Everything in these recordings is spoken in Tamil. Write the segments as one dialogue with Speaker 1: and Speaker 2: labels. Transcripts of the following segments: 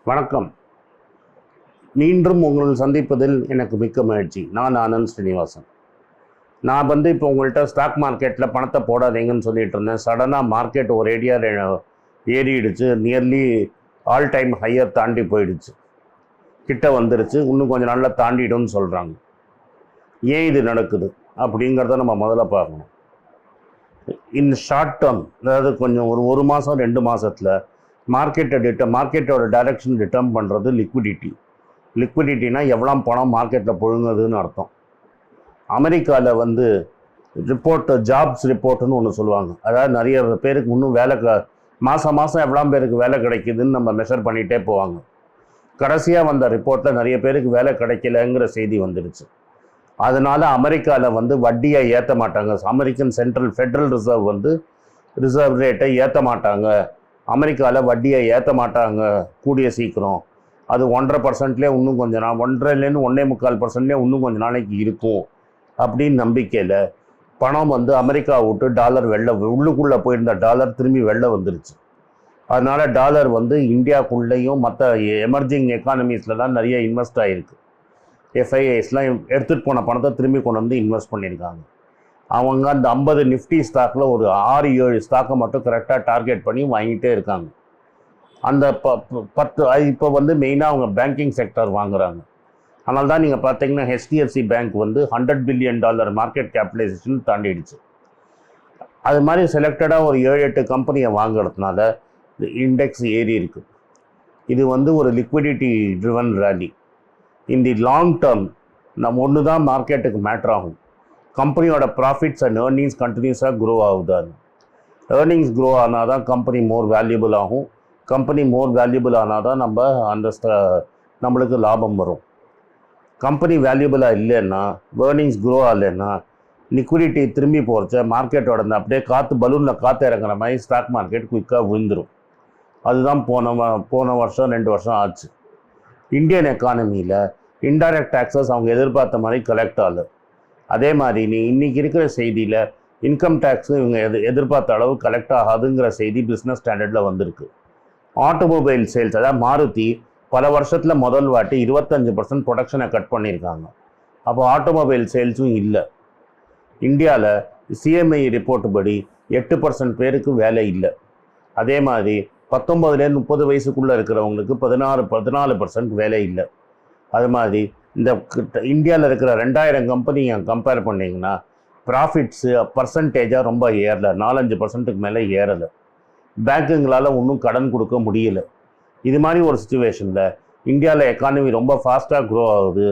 Speaker 1: வணக்கம். மீண்டும் உங்களை சந்திப்பதில் எனக்கு மிக்க மகிழ்ச்சி. நான் ஆனந்த் ஸ்ரீனிவாசன். நான் இப்போ உங்கள்கிட்ட ஸ்டாக் மார்க்கெட்டில் பணத்தை போடாதீங்கன்னு சொல்லிட்டு இருந்தேன். சடனாக மார்க்கெட் ஒரு ஏரியா ஏறிடுச்சு. நியர்லி ஆல் டைம் ஹையர் தாண்டி போயிடுச்சு, கிட்ட வந்துடுச்சு. இன்னும் கொஞ்சம் நாளில் தாண்டிடும்னு சொல்கிறாங்க. ஏன் இது நடக்குது அப்படிங்கிறத நம்ம முதல்ல பார்க்கணும். இன் ஷார்ட் டேர்ம், அதாவது கொஞ்சம் ஒரு மாதம் 2 மாதத்தில் மார்க்கெட்டோட டைரக்ஷன் டிட்டர்ம் பண்ணுறது லிக்விடிட்டினா எவ்வளோ பணம் மார்க்கெட்டில் புழுங்குதுன்னு அர்த்தம். அமெரிக்காவில் ஜாப்ஸ் ரிப்போர்ட்டுன்னு ஒன்று சொல்லுவாங்க. அதாவது நிறைய பேருக்கு இன்னும் மாதம் எவ்வளோ பேருக்கு வேலை கிடைக்குதுன்னு நம்ம மெஷர் பண்ணிகிட்டே போவாங்க. கடைசியாக வந்த ரிப்போர்ட்டில் நிறைய பேருக்கு வேலை கிடைக்கலங்கிற செய்தி வந்துடுச்சு. அதனால் அமெரிக்காவில் வட்டியை ஏற்ற மாட்டாங்க. அமெரிக்கன் ஃபெட்ரல் ரிசர்வ் ரேட்டை ஏற்ற மாட்டாங்க. அமெரிக்காவில் வட்டியை ஏற்ற மாட்டாங்க கூடிய சீக்கிரம். அது 1.5%லேயே இன்னும் கொஞ்சம் 1.5% 1.25%லேயே இன்னும் கொஞ்சம் நாளைக்கு இருக்கும் அப்படின்னு நம்பிக்கையில் பணம் அமெரிக்கா விட்டு டாலர் உள்ளுக்குள்ளே போயிருந்த டாலர் திரும்பி வெளில வந்துருச்சு. அதனால் டாலர் இந்தியாவுக்குள்ளேயும் மற்ற எமர்ஜிங் எக்கானமிஸ்லாம் நிறைய இன்வெஸ்ட் ஆகிருக்கு. எஃப்ஐஐஸ்லாம் எடுத்துகிட்டு போன பணத்தை திரும்பி கொண்டு இன்வெஸ்ட் பண்ணியிருக்காங்க. அவங்க அந்த 50 நிஃப்டி ஸ்டாக்கில் ஒரு 6-7 ஸ்டாக்கை மட்டும் கரெக்டாக டார்கெட் பண்ணி வாங்கிட்டே இருக்காங்க. அந்த 10 இப்போ மெயினாக அவங்க பேங்கிங் செக்டர் வாங்குகிறாங்க. அதனால தான் நீங்கள் பார்த்தீங்கன்னா HDFC bank $100 billion market capitalisation தாண்டிடுச்சு. அது மாதிரி செலக்டடாக ஒரு 7-8 கம்பெனியை வாங்குறதுனால இண்டெக்ஸ் ஏறி இருக்குது. இது ஒரு liquidity driven rally. In the long term நம்ம ஒன்று தான் மார்க்கெட்டுக்கு மேட்ரு ஆகும். கம்பெனியோட ப்ராஃபிட்ஸ் அண்ட் ஏர்னிங்ஸ் கண்டினியூஸாக க்ரோ ஆகுது. ஏர்னிங்ஸ் க்ரோ ஆனால் தான் கம்பெனி மோர் வேல்யூபிள் ஆகும். கம்பெனி மோர் வேல்யூபிள் ஆனால் தான் நம்மளுக்கு லாபம் வரும். கம்பெனி வேல்யூபிளாக இல்லைன்னா, ஏர்னிங்ஸ் க்ரோ ஆகலைன்னா, லிக்விடிட்டி திரும்பி போகிறச்ச மார்க்கெட்டோட அப்படியே பலூனில் காற்று இறங்குற மாதிரி ஸ்டாக் மார்க்கெட் குயிக்காக விழுந்துடும். அதுதான் போன வருஷம் 2 வருஷம் ஆச்சு. இந்தியன் எக்கானமியில் இன்டைரக்ட் டேக்ஸஸ் அவங்க எதிர்பார்த்த மாதிரி கலெக்ட் ஆகலை. அதே மாதிரி இன்றைக்கி இருக்கிற செய்தியில் இன்கம் டேக்ஸும் இவங்க எதிர்பார்த்த அளவு கலெக்ட் ஆகாதுங்கிற செய்தி பிஸ்னஸ் ஸ்டாண்டர்டில் வந்திருக்கு. ஆட்டோமொபைல் சேல்ஸ், அதாவது மாருதி பல வருஷத்தில் முதல் வாட்டி 25% ப்ரொடக்ஷனை கட் பண்ணியிருக்காங்க. அப்போ ஆட்டோமொபைல் சேல்ஸும் இல்லை. இந்தியாவில் CMI ரிப்போர்ட் படி 8% பேருக்கு வேலை இல்லை. அதே மாதிரி 19 30 வயசுக்குள்ளே இருக்கிறவங்களுக்கு 14% வேலை இல்லை. அது மாதிரி இந்த இந்தியாவில் இருக்கிற 2000 கம்பெனி கம்பேர் பண்ணிங்கன்னா ப்ராஃபிட்ஸு பர்சன்டேஜாக ரொம்ப ஏறலை. 4-5%க்கு மேலே ஏறலை. பேங்க்குங்களால் இன்னும் கடன் கொடுக்க முடியல. இது மாதிரி ஒரு சுச்சுவேஷனில் இந்தியாவில் எக்கானமி ரொம்ப ஃபாஸ்ட்டாக க்ரோ ஆகுது.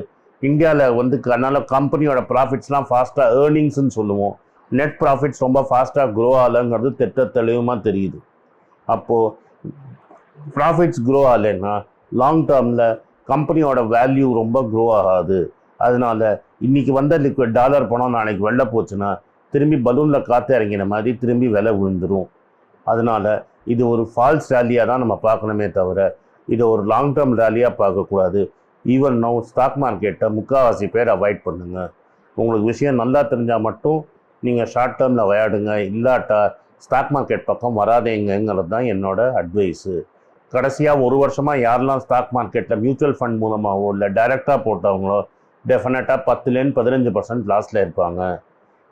Speaker 1: இந்தியாவில் அதனால் கம்பெனியோட ப்ராஃபிட்ஸ்லாம் ஃபாஸ்ட்டாக ஏர்னிங்ஸ்ன்னு சொல்லுவோம். நெட் ப்ராஃபிட்ஸ் ரொம்ப ஃபாஸ்ட்டாக க்ரோ ஆகலைங்கிறது தெளிவாக தெரியுது. அப்போது ப்ராஃபிட்ஸ் க்ரோ ஆகலைன்னா லாங் டேர்மில் கம்பெனியோட வேல்யூ ரொம்ப க்ரோ ஆகாது. அதனால் இன்றைக்கி லிக்விட் டாலர் பணம் நாளைக்கு வெளில போச்சுன்னா திரும்பி பலூனில் காற்று இறங்கின மாதிரி திரும்பி விலை விழுந்துடும். அதனால் இது ஒரு ஃபால்ஸ் ரேலியாக தான் நம்ம பார்க்கணுமே தவிர இதை ஒரு லாங் டேர்ம் ரேலியாக பார்க்கக்கூடாது. ஈவன் நோ ஸ்டாக் மார்க்கெட்டை முக்கால்வாசி பேர் அவாய்ட் பண்ணுங்கள். உங்களுக்கு விஷயம் நல்லா தெரிஞ்சால் மட்டும் நீங்கள் ஷார்ட் டேர்மில் விளையாடுங்க. இல்லாட்டா ஸ்டாக் மார்க்கெட் பக்கம் வராதேங்கிறது தான் என்னோடய அட்வைஸு. கடைசியாக 1 வருஷமாக யாரெல்லாம் ஸ்டாக் மார்க்கெட்டில் மியூச்சுவல் ஃபண்ட் மூலமாகவோ இல்லை டைரெக்டாக போட்டவங்களோ டெஃபினட்டாக 10-15% லாஸில் இருப்பாங்க.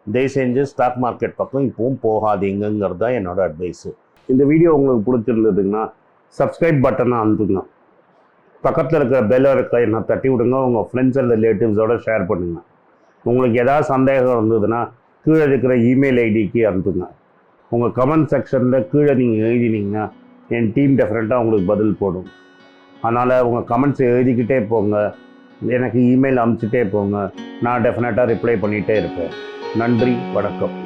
Speaker 1: தயவு செஞ்சு ஸ்டாக் மார்க்கெட் பக்கம் இப்போவும் போகாதீங்கிறது தான் என்னோடய அட்வைஸு. இந்த வீடியோ உங்களுக்கு பிடிச்சிருந்ததுங்கன்னா சப்ஸ்கிரைப் பட்டனை அனுப்புங்க. பக்கத்தில் இருக்கிற பெல் என்ன தட்டி விடுங்க. உங்கள் ஃப்ரெண்ட்ஸ் அண்ட் ரிலேட்டிவ்ஸோடு ஷேர் பண்ணுங்கள். உங்களுக்கு ஏதாவது சந்தேகம் இருந்ததுன்னா கீழே இருக்கிற இமெயில் ஐடிக்கு அனுப்புங்க. உங்கள் கமெண்ட் செக்ஷனில் கீழே நீங்கள் எழுதினீங்கன்னா என் டீம் டெஃபினட்டாக உங்களுக்கு பதில் போடும். அதனால் உங்கள் கமெண்ட்ஸை எழுதிக்கிட்டே போங்க. எனக்கு இமெயில் அனுப்பிச்சிட்டே போங்க. நான் டெஃபினட்டாக ரிப்ளை பண்ணிகிட்டே இருப்பேன். நன்றி, வணக்கம்.